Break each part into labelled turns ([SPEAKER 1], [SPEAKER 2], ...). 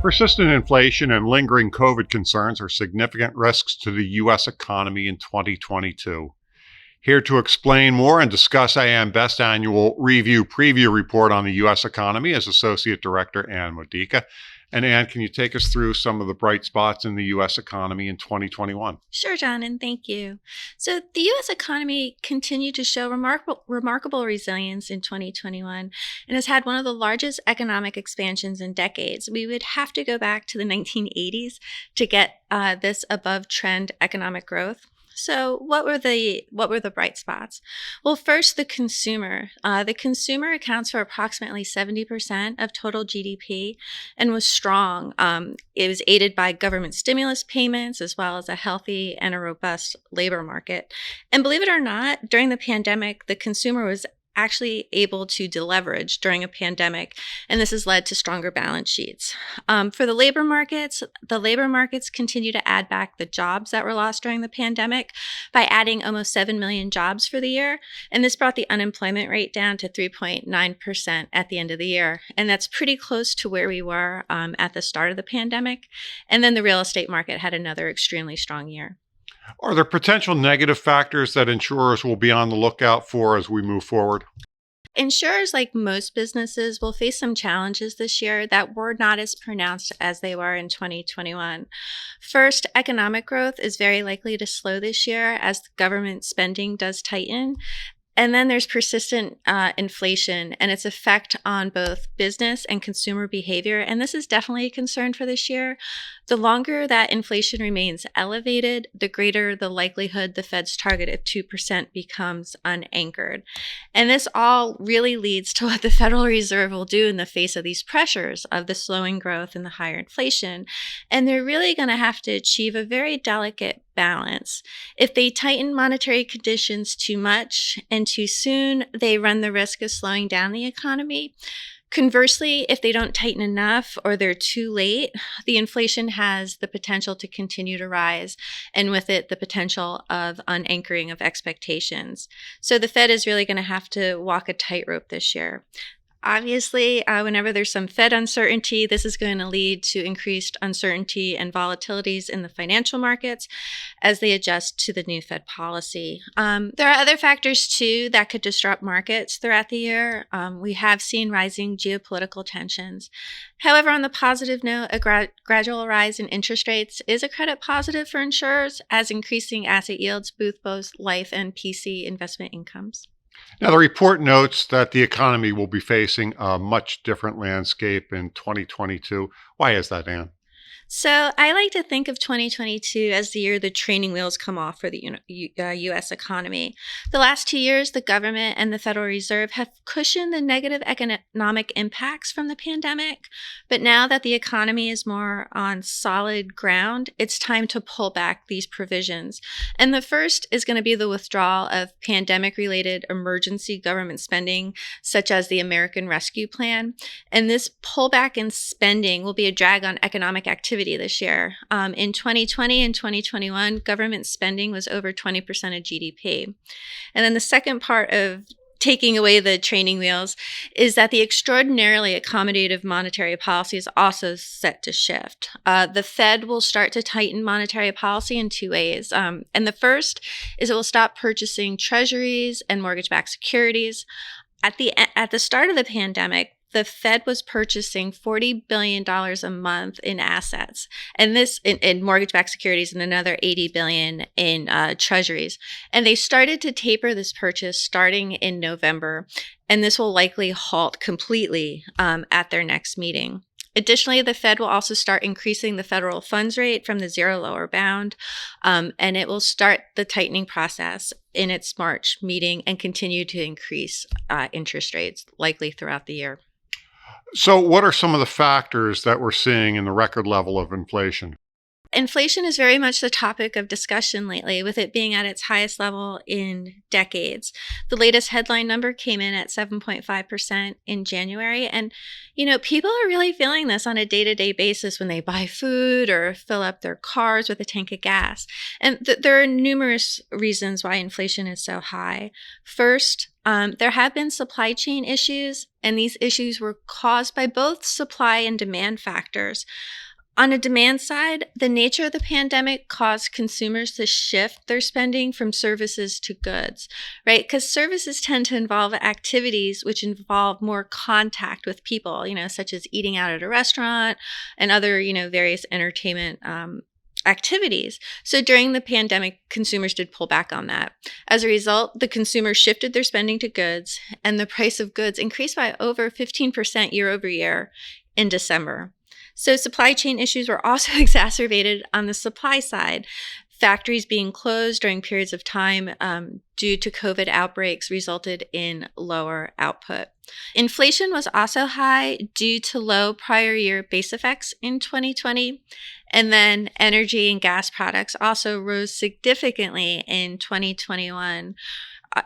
[SPEAKER 1] Persistent inflation and lingering COVID concerns are significant risks to the U.S. economy in 2022. Here to explain more and discuss AM Best Annual Review Preview Report on the U.S. economy is Associate Director Ann Modica. And Ann, can you take us through some of the bright spots in the U.S. economy in 2021?
[SPEAKER 2] Sure, John, and thank you. So the U.S. economy continued to show remarkable resilience in 2021 and has had one of the largest economic expansions in decades. We would have to go back to the 1980s to get this above-trend economic growth. So what were the bright spots? Well, first, the consumer. The consumer accounts for approximately 70% of total GDP and was strong. It was aided by government stimulus payments as well as a healthy and a robust labor market. And believe it or not, during the pandemic, the consumer was actually able to deleverage during a pandemic, and this has led to stronger balance sheets. For the labor markets continue to add back the jobs that were lost during the pandemic by adding almost 7 million jobs for the year, and this brought the unemployment rate down to 3.9% at the end of the year, and that's pretty close to where we were at the start of the pandemic. And then the real estate market had another extremely strong year.
[SPEAKER 1] Are there potential negative factors that insurers will be on the lookout for as we move forward?
[SPEAKER 2] Insurers, like most businesses, will face some challenges this year that were not as pronounced as they were in 2021. First, economic growth is very likely to slow this year as government spending does tighten. And then there's persistent inflation and its effect on both business and consumer behavior. And this is definitely a concern for this year. The longer that inflation remains elevated, the greater the likelihood the Fed's target of 2% becomes unanchored. And this all really leads to what the Federal Reserve will do in the face of these pressures of the slowing growth and the higher inflation. And they're really going to have to achieve a very delicate balance. If they tighten monetary conditions too much and too soon, they run the risk of slowing down the economy. Conversely, if they don't tighten enough or they're too late, the inflation has the potential to continue to rise, and with it, the potential of unanchoring of expectations. So the Fed is really going to have to walk a tightrope this year. Obviously, whenever there's some Fed uncertainty, this is going to lead to increased uncertainty and volatilities in the financial markets as they adjust to the new Fed policy. There are other factors, too, that could disrupt markets throughout the year. We have seen rising geopolitical tensions. However, on the positive note, a gradual rise in interest rates is a credit positive for insurers as increasing asset yields boost both life and PC investment incomes.
[SPEAKER 1] Now, the report notes that the economy will be facing a much different landscape in 2022. Why is that, Ann?
[SPEAKER 2] So I like to think of 2022 as the year the training wheels come off for the U.S. economy. The last 2 years, the government and the Federal Reserve have cushioned the negative economic impacts from the pandemic. But now that the economy is more on solid ground, it's time to pull back these provisions. And the first is going to be the withdrawal of pandemic-related emergency government spending, such as the American Rescue Plan. And this pullback in spending will be a drag on economic activity this year. In 2020 and 2021, government spending was over 20% of GDP. And then the second part of taking away the training wheels is that the extraordinarily accommodative monetary policy is also set to shift. The Fed will start to tighten monetary policy in two ways. And the first is it will stop purchasing treasuries and mortgage-backed securities. At the start of the pandemic, the Fed was purchasing $40 billion a month in assets, and this in mortgage-backed securities and another $80 billion in treasuries. And they started to taper this purchase starting in November, and this will likely halt completely at their next meeting. Additionally, the Fed will also start increasing the federal funds rate from the zero lower bound, and it will start the tightening process in its March meeting and continue to increase interest rates likely throughout the year.
[SPEAKER 1] So, what are some of the factors that we're seeing in the record level of inflation?
[SPEAKER 2] Inflation is very much the topic of discussion lately, with it being at its highest level in decades. The latest headline number came in at 7.5% in January. And, people are really feeling this on a day to day basis when they buy food or fill up their cars with a tank of gas. And there are numerous reasons why inflation is so high. First, there have been supply chain issues, and these issues were caused by both supply and demand factors. On a demand side, the nature of the pandemic caused consumers to shift their spending from services to goods, right? Because services tend to involve activities which involve more contact with people, such as eating out at a restaurant and other, various entertainment activities. So during the pandemic, consumers did pull back on that. As a result, the consumer shifted their spending to goods, and the price of goods increased by over 15% year over year in December. So supply chain issues were also exacerbated on the supply side. Factories being closed during periods of time due to COVID outbreaks resulted in lower output. Inflation was also high due to low prior year base effects in 2020. And then energy and gas products also rose significantly in 2021.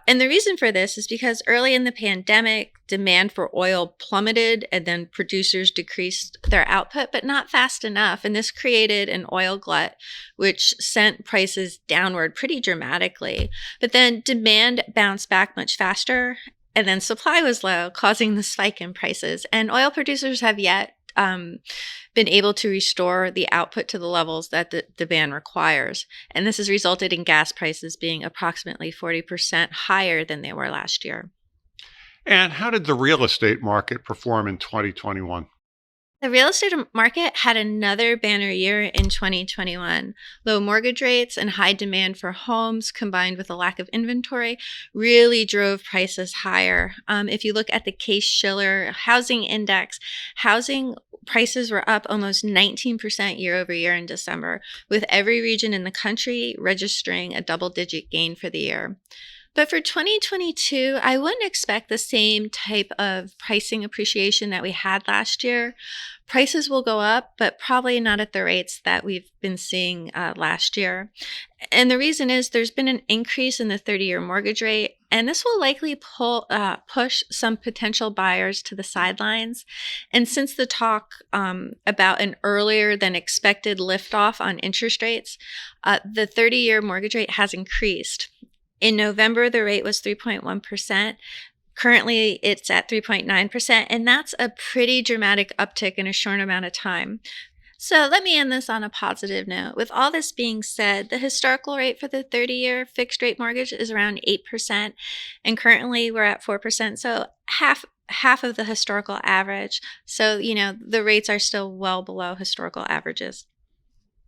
[SPEAKER 2] And the reason for this is because early in the pandemic, demand for oil plummeted and then producers decreased their output, but not fast enough. And this created an oil glut, which sent prices downward pretty dramatically. But then demand bounced back much faster, and then supply was low, causing the spike in prices. And oil producers have yet been able to restore the output to the levels that the demand requires. And this has resulted in gas prices being approximately 40% higher than they were last year.
[SPEAKER 1] And how did the real estate market perform in 2021?
[SPEAKER 2] The real estate market had another banner year in 2021. Low mortgage rates and high demand for homes combined with a lack of inventory really drove prices higher. If you look at the Case-Shiller housing index, housing prices were up almost 19% year over year in December, with every region in the country registering a double-digit gain for the year. But for 2022, I wouldn't expect the same type of pricing appreciation that we had last year. Prices will go up, but probably not at the rates that we've been seeing last year. And the reason is there's been an increase in the 30-year mortgage rate, and this will likely push some potential buyers to the sidelines. And since the talk about an earlier than expected liftoff on interest rates, the 30-year mortgage rate has increased. In November, the rate was 3.1%. Currently, it's at 3.9%, and that's a pretty dramatic uptick in a short amount of time. So let me end this on a positive note. With all this being said, the historical rate for the 30-year fixed rate mortgage is around 8%, and currently we're at 4%, so half of the historical average. So, the rates are still well below historical averages.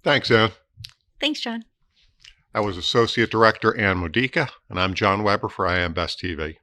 [SPEAKER 1] Thanks, Ann.
[SPEAKER 2] Thanks, John.
[SPEAKER 1] I was Associate Director Ann Modica, and I'm John Weber for I Am Best TV.